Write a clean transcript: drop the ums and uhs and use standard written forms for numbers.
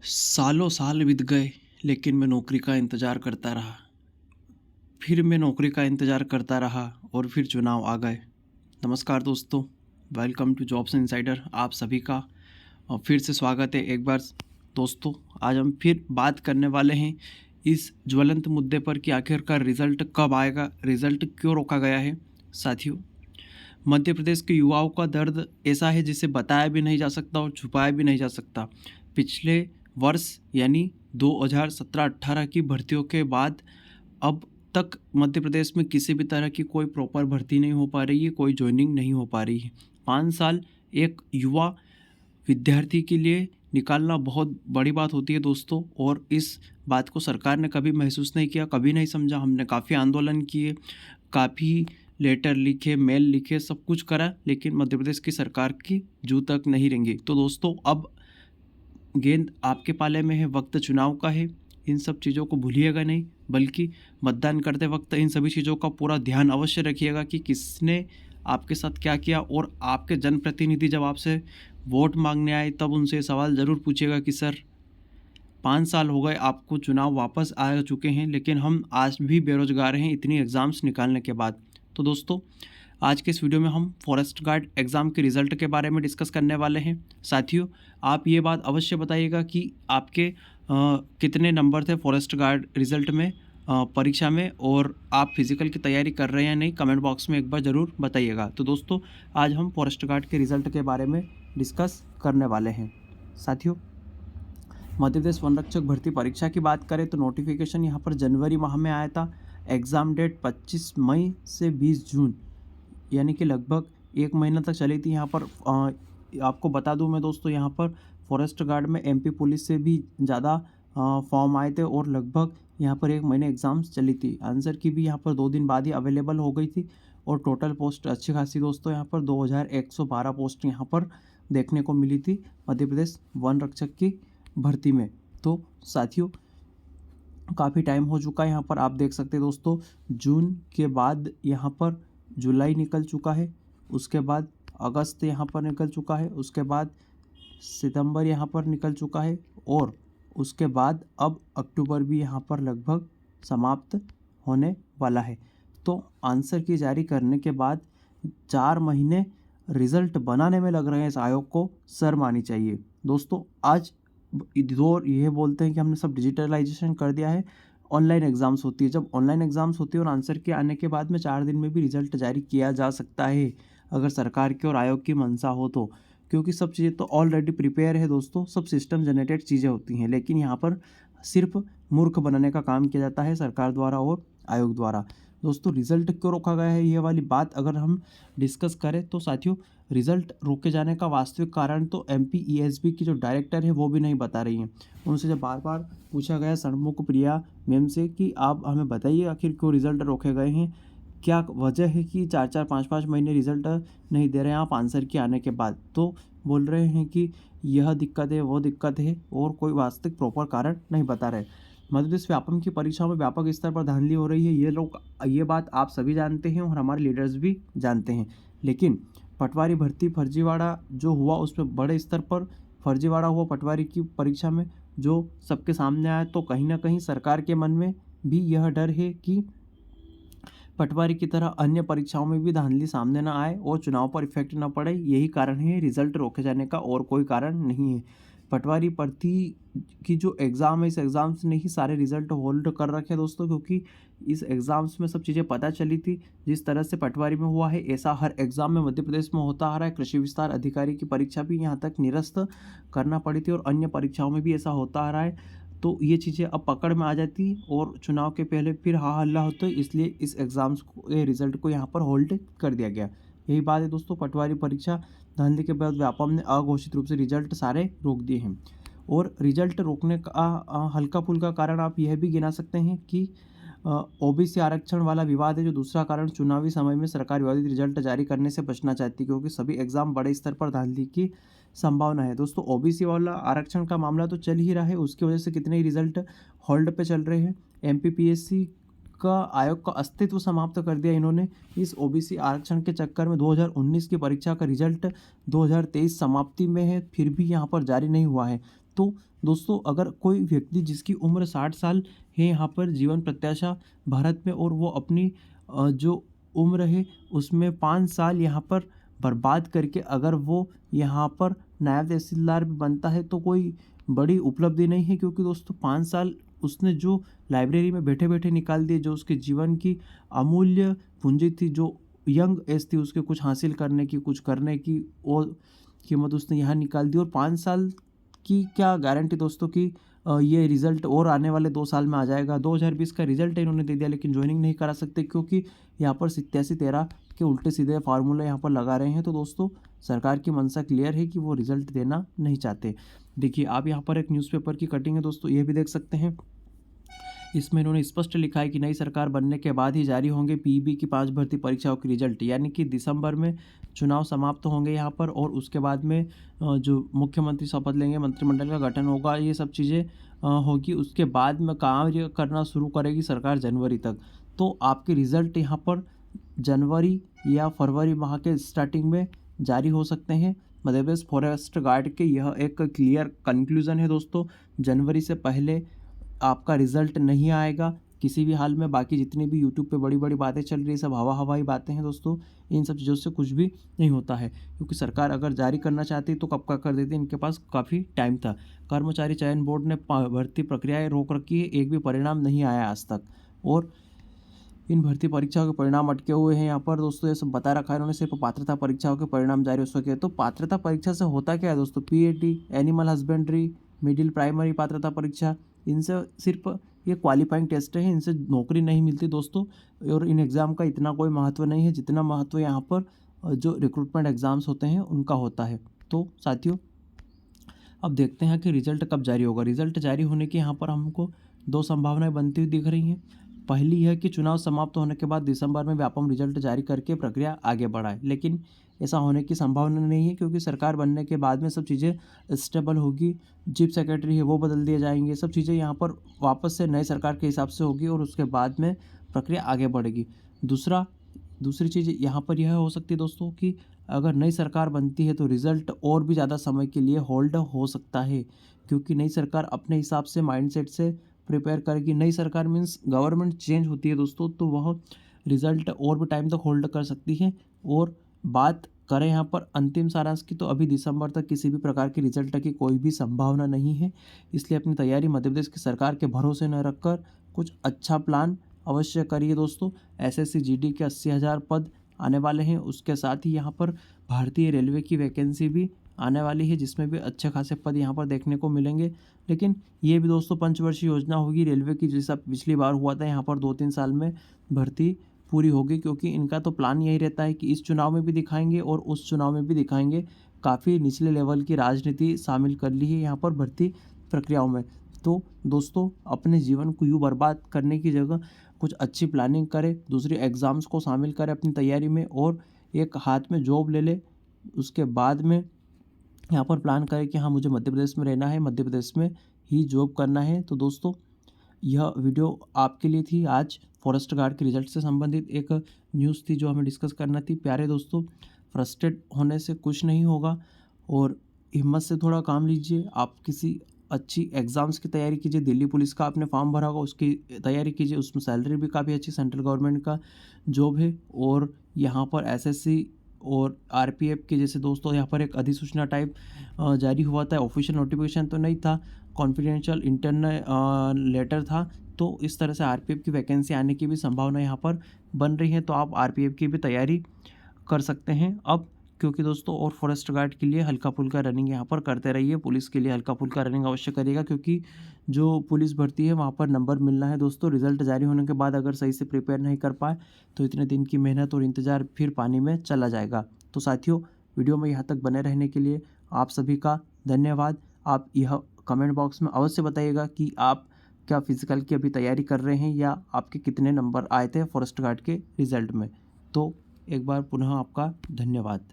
सालों साल बीत गए लेकिन मैं नौकरी का इंतज़ार करता रहा। फिर मैं नौकरी का इंतज़ार करता रहा और फिर चुनाव आ गए। नमस्कार दोस्तों, वेलकम टू जॉब्स इनसाइडर। आप सभी का फिर से स्वागत है एक बार। दोस्तों, आज हम फिर बात करने वाले हैं इस ज्वलंत मुद्दे पर कि आखिरकार रिज़ल्ट कब आएगा, रिज़ल्ट क्यों रोका गया है। साथियों, मध्य प्रदेश के युवाओं का दर्द ऐसा है जिसे बताया भी नहीं जा सकता और छुपाया भी नहीं जा सकता। पिछले वर्ष यानी 2017-18 की भर्तियों के बाद अब तक मध्य प्रदेश में किसी भी तरह की कोई प्रॉपर भर्ती नहीं हो पा रही है, कोई जॉइनिंग नहीं हो पा रही है। 5 साल एक युवा विद्यार्थी के लिए निकालना बहुत बड़ी बात होती है दोस्तों, और इस बात को सरकार ने कभी महसूस नहीं किया, कभी नहीं समझा। हमने काफ़ी आंदोलन किए, काफ़ी लेटर लिखे, मेल लिखे, सब कुछ करा, लेकिन मध्य प्रदेश की सरकार की जू तक नहीं रेंगी। तो दोस्तों, अब गेंद आपके पाले में है, वक्त चुनाव का है। इन सब चीज़ों को भूलिएगा नहीं, बल्कि मतदान करते वक्त इन सभी चीज़ों का पूरा ध्यान अवश्य रखिएगा कि किसने आपके साथ क्या किया। और आपके जनप्रतिनिधि जब आपसे वोट मांगने आए तब उनसे सवाल ज़रूर पूछिएगा कि सर, 5 साल हो गए आपको, चुनाव वापस आ चुके हैं, लेकिन हम आज भी बेरोजगार हैं इतनी एग्ज़ाम्स निकालने के बाद। तो दोस्तों, आज के इस वीडियो में हम फॉरेस्ट गार्ड एग्ज़ाम के रिज़ल्ट के बारे में डिस्कस करने वाले हैं। साथियों, आप ये बात अवश्य बताइएगा कि आपके कितने नंबर थे फॉरेस्ट गार्ड रिज़ल्ट में, परीक्षा में, और आप फिज़िकल की तैयारी कर रहे हैं या नहीं, कमेंट बॉक्स में एक बार ज़रूर बताइएगा। तो दोस्तों, आज हम फॉरेस्ट गार्ड के रिज़ल्ट के बारे में डिस्कस करने वाले हैं। साथियों, मध्य प्रदेश वन रक्षक भर्ती परीक्षा की बात करें तो नोटिफिकेशन यहाँ पर जनवरी माह में आया था। एग्ज़ाम डेट 25 मई से 20 जून, यानी कि लगभग 1 महीना तक चली थी। यहाँ पर आपको बता दूं मैं दोस्तों, यहाँ पर फॉरेस्ट गार्ड में एमपी पुलिस से भी ज़्यादा फॉर्म आए थे और लगभग यहाँ पर 1 महीने एग्ज़ाम्स चली थी। आंसर की भी यहाँ पर 2 दिन बाद ही अवेलेबल हो गई थी और टोटल पोस्ट अच्छी खासी दोस्तों, यहाँ पर 2112 पोस्ट यहाँ पर देखने को मिली थी मध्य प्रदेश वन रक्षक की भर्ती में। तो साथियों, काफ़ी टाइम हो चुका है। यहाँ पर आप देख सकते हैं दोस्तों, जून के बाद यहाँ पर जुलाई निकल चुका है, उसके बाद अगस्त यहाँ पर निकल चुका है, उसके बाद सितंबर यहाँ पर निकल चुका है, और उसके बाद अब अक्टूबर भी यहाँ पर लगभग समाप्त होने वाला है। तो आंसर की जारी करने के बाद 4 महीने रिज़ल्ट बनाने में लग रहे हैं इस आयोग को, सर मानी चाहिए दोस्तों। आज दौर ये बोलते हैं कि हमने सब डिजिटलाइजेशन कर दिया है, ऑनलाइन एग्ज़ाम्स होती है। जब ऑनलाइन एग्ज़ाम्स होती है और आंसर के आने के बाद में 4 दिन में भी रिज़ल्ट जारी किया जा सकता है, अगर सरकार की और आयोग की मंशा हो तो, क्योंकि सब चीज़ें तो ऑलरेडी प्रिपेयर है दोस्तों, सब सिस्टम जनरेटेड चीज़ें होती हैं। लेकिन यहाँ पर सिर्फ मूर्ख बनाने का काम किया जाता है सरकार द्वारा और आयोग द्वारा। दोस्तों, रिज़ल्ट क्यों रोका गया है, ये वाली बात अगर हम डिस्कस करें तो साथियों, रिज़ल्ट रोके जाने का वास्तविक कारण तो एमपीईएसबी की जो डायरेक्टर है वो भी नहीं बता रही हैं। उनसे जब बार बार पूछा गया षणमुख प्रिया मैम से कि आप हमें बताइए आखिर क्यों रिज़ल्ट रोके गए हैं, क्या वजह है कि 4-4 5-5 महीने रिज़ल्ट नहीं दे रहे हैं आप आंसर के आने के बाद। तो बोल रहे हैं कि यह दिक्कत है, वो दिक्कत है, और कोई वास्तविक प्रॉपर कारण नहीं बता रहे। मध्य प्रदेश व्यापम की परीक्षाओं में व्यापक स्तर पर धांधली हो रही है, ये बात आप सभी जानते हैं और हमारे लीडर्स भी जानते हैं। लेकिन पटवारी भर्ती फर्जीवाड़ा जो हुआ, उसमें बड़े स्तर पर फर्जीवाड़ा हुआ पटवारी की परीक्षा में, जो सबके सामने आया। तो कहीं ना कहीं सरकार के मन में भी यह डर है कि पटवारी की तरह अन्य परीक्षाओं में भी धांधली सामने न आए और चुनाव पर इफेक्ट न पड़े। यही कारण है रिजल्ट रोके जाने का, और कोई कारण नहीं है। पटवारी भर्ती की जो एग्ज़ाम है, इस एग्ज़ाम्स ने ही सारे रिजल्ट होल्ड कर रखे हैं दोस्तों, क्योंकि इस एग्ज़ाम्स में सब चीज़ें पता चली थी। जिस तरह से पटवारी में हुआ है, ऐसा हर एग्ज़ाम में मध्य प्रदेश में होता आ रहा है। कृषि विस्तार अधिकारी की परीक्षा भी यहाँ तक निरस्त करना पड़ी थी और अन्य परीक्षाओं में भी ऐसा होता आ रहा है। तो ये चीज़ें अब पकड़ में आ जाती और चुनाव के पहले फिर हा हल्ला होता है, इसलिए इस एग्ज़ाम्स को, रिज़ल्ट को यहाँ पर होल्ड कर दिया गया। यही बात है दोस्तों, पटवारी परीक्षा धांधली के बाद व्यापम ने अघोषित रूप से रिजल्ट सारे रोक दिए हैं। और रिजल्ट रोकने का हल्का फुल्का कारण आप यह भी गिना सकते हैं कि ओबीसी आरक्षण वाला विवाद है, जो दूसरा कारण चुनावी समय में सरकार विवादित रिजल्ट जारी करने से बचना चाहती है, क्योंकि सभी एग्जाम बड़े स्तर पर धांधली की संभावना है। दोस्तों, ओबीसी वाला आरक्षण का मामला तो चल ही रहा है, उसकी वजह से कितने ही रिजल्ट होल्ड पे चल रहे हैं। एमपीपीएससी का आयोग का अस्तित्व समाप्त कर दिया इन्होंने इस ओबीसी आरक्षण के चक्कर में। 2019 की परीक्षा का रिजल्ट 2023 समाप्ति में है, फिर भी यहाँ पर जारी नहीं हुआ है। तो दोस्तों अगर कोई व्यक्ति जिसकी उम्र 60 साल है यहाँ पर जीवन प्रत्याशा भारत में, और वो अपनी जो उम्र है उसमें 5 साल यहाँ पर बर्बाद करके अगर वो यहाँ पर नायब तहसीलदार भी बनता है तो कोई बड़ी उपलब्धि नहीं है, क्योंकि दोस्तों 5 साल उसने जो लाइब्रेरी में बैठे बैठे निकाल दिए, जो उसके जीवन की अमूल्य पूंजी थी, जो यंग एज थी उसके कुछ हासिल करने की, कुछ करने की, और कीमत उसने यहाँ निकाल दी। और 5 साल की क्या गारंटी दोस्तों कि ये रिज़ल्ट और आने वाले 2 साल में आ जाएगा। 2020 का रिज़ल्ट इन्होंने दे दिया, लेकिन ज्वाइनिंग नहीं करा सकते क्योंकि यहाँ पर 87-13 के उल्टे सीधे फार्मूले यहाँ पर लगा रहे हैं। तो दोस्तों सरकार की मंशा क्लियर है कि वो रिज़ल्ट देना नहीं चाहते। देखिए आप यहाँ पर एक न्यूज़पेपर की कटिंग है दोस्तों, ये भी देख सकते हैं। इसमें इन्होंने स्पष्ट लिखा है कि नई सरकार बनने के बाद ही जारी होंगे पीईबी की 5 भर्ती परीक्षाओं के रिजल्ट, यानी कि दिसंबर में चुनाव समाप्त होंगे यहाँ पर, और उसके बाद में जो मुख्यमंत्री शपथ लेंगे, मंत्रिमंडल का गठन होगा, ये सब चीज़ें होगी। उसके बाद में कार्य करना शुरू करेगी सरकार जनवरी तक। तो आपके रिज़ल्ट यहाँ पर जनवरी या फरवरी माह के स्टार्टिंग में जारी हो सकते हैं। मध्य प्रदेश फॉरेस्ट गार्ड के यह एक क्लियर कंक्लूजन है दोस्तों, जनवरी से पहले आपका रिजल्ट नहीं आएगा किसी भी हाल में। बाकी जितनी भी यूट्यूब पे बड़ी बड़ी बातें चल रही है सब हवाई बातें हैं दोस्तों, इन सब चीज़ों से कुछ भी नहीं होता है, क्योंकि सरकार अगर जारी करना चाहती तो कब का कर देती, इनके पास काफ़ी टाइम था। कर्मचारी चयन बोर्ड ने भर्ती प्रक्रियाएं रोक रखी है, एक भी परिणाम नहीं आया आज तक, और इन भर्ती परीक्षाओं के परिणाम अटके हुए हैं यहाँ पर दोस्तों। ये सब बता रखा है इन्होंने, सिर्फ पात्रता परीक्षाओं के परिणाम जारी हो सके। तो पात्रता परीक्षा से होता क्या है दोस्तों, PAT, animal husbandry, middle primary पात्रता परीक्षा, इनसे सिर्फ ये क्वालिफाइंग टेस्ट है, इनसे नौकरी नहीं मिलती दोस्तों। और इन एग्ज़ाम का इतना कोई महत्व नहीं है जितना महत्व यहाँ पर जो रिक्रूटमेंट एग्ज़ाम्स होते हैं उनका होता है। तो साथियों अब देखते हैं कि रिज़ल्ट कब जारी होगा। रिज़ल्ट जारी होने की यहाँ पर हमको 2 संभावनाएं बनती हुई दिख रही हैं। पहली है कि चुनाव समाप्त होने के बाद दिसंबर में व्यापम रिजल्ट जारी करके प्रक्रिया आगे बढ़ाए, लेकिन ऐसा होने की संभावना नहीं है, क्योंकि सरकार बनने के बाद में सब चीज़ें स्टेबल होगी। चीफ सेक्रेटरी है वो बदल दिए जाएंगे, सब चीज़ें यहाँ पर वापस से नए सरकार के हिसाब से होगी, और उसके बाद में प्रक्रिया आगे बढ़ेगी। दूसरी चीज़ यहाँ पर यह हो सकती है दोस्तों कि अगर नई सरकार बनती है तो रिज़ल्ट और भी ज़्यादा समय के लिए होल्ड हो सकता है, क्योंकि नई सरकार अपने हिसाब से माइंडसेट से प्रिपेयर करेगी। नई सरकार मीन्स गवर्नमेंट चेंज होती है दोस्तों, तो वह रिज़ल्ट और भी टाइम तक होल्ड कर सकती है। और बात करें यहाँ पर अंतिम सारांश की, तो अभी दिसंबर तक किसी भी प्रकार के रिजल्ट की कोई भी संभावना नहीं है। इसलिए अपनी तैयारी मध्य प्रदेश की सरकार के भरोसे न रखकर कुछ अच्छा प्लान अवश्य करिए दोस्तों। एसएससी जीडी के 80,000 पद आने वाले हैं, उसके साथ ही यहाँ पर भारतीय रेलवे की वैकेंसी भी आने वाली है, जिसमें भी अच्छे खासे पद यहाँ पर देखने को मिलेंगे। लेकिन ये भी दोस्तों पंचवर्षीय योजना होगी रेलवे की, जैसा पिछली बार हुआ था, यहाँ पर 2-3 साल में भर्ती पूरी होगी, क्योंकि इनका तो प्लान यही रहता है कि इस चुनाव में भी दिखाएंगे और उस चुनाव में भी दिखाएंगे। काफ़ी निचले लेवल की राजनीति शामिल कर ली है यहाँ पर भर्ती प्रक्रियाओं में। तो दोस्तों अपने जीवन को यूँ बर्बाद करने की जगह कुछ अच्छी प्लानिंग करें, दूसरी एग्ज़ाम्स को शामिल करें अपनी तैयारी में, और एक हाथ में जॉब ले ले। उसके बाद में यहाँ पर प्लान करें कि हाँ मुझे मध्य प्रदेश में रहना है, मध्य प्रदेश में ही जॉब करना है। तो दोस्तों यह वीडियो आपके लिए थी। आज फॉरेस्ट गार्ड के रिजल्ट से संबंधित एक न्यूज़ थी जो हमें डिस्कस करना थी। प्यारे दोस्तों फ्रस्ट्रेट होने से कुछ नहीं होगा, और हिम्मत से थोड़ा काम लीजिए। आप किसी अच्छी एग्ज़ाम्स की तैयारी कीजिए। दिल्ली पुलिस का आपने फॉर्म भरा होगा, उसकी तैयारी कीजिए, उसमें सैलरी भी काफ़ी अच्छी सेंट्रल गवर्नमेंट का जॉब है। और यहाँ पर एसएससी और आरपीएफ के जैसे दोस्तों यहाँ पर एक अधिसूचना टाइप जारी हुआ था। ऑफिशियल नोटिफिकेशन तो नहीं था, कॉन्फिडेंशियल इंटरनल लेटर था। तो इस तरह से आरपीएफ की वैकेंसी आने की भी संभावना यहाँ पर बन रही है, तो आप आरपीएफ की भी तैयारी कर सकते हैं अब, क्योंकि दोस्तों और फॉरेस्ट गार्ड के लिए हल्का फुल्का रनिंग यहाँ पर करते रहिए। पुलिस के लिए हल्का फुल्का रनिंग अवश्य करिएगा, क्योंकि जो पुलिस भर्ती है वहाँ पर नंबर मिलना है दोस्तों। रिजल्ट जारी होने के बाद अगर सही से प्रिपेयर नहीं कर पाए तो इतने दिन की मेहनत और इंतज़ार फिर पानी में चला जाएगा। तो साथियों वीडियो में यहाँ तक बने रहने के लिए आप सभी का धन्यवाद। आप यह कमेंट बॉक्स में अवश्य बताइएगा कि आप क्या फिजिकल की अभी तैयारी कर रहे हैं, या आपके कितने नंबर आए थे फॉरेस्ट गार्ड के रिज़ल्ट में। तो एक बार पुनः आपका धन्यवाद।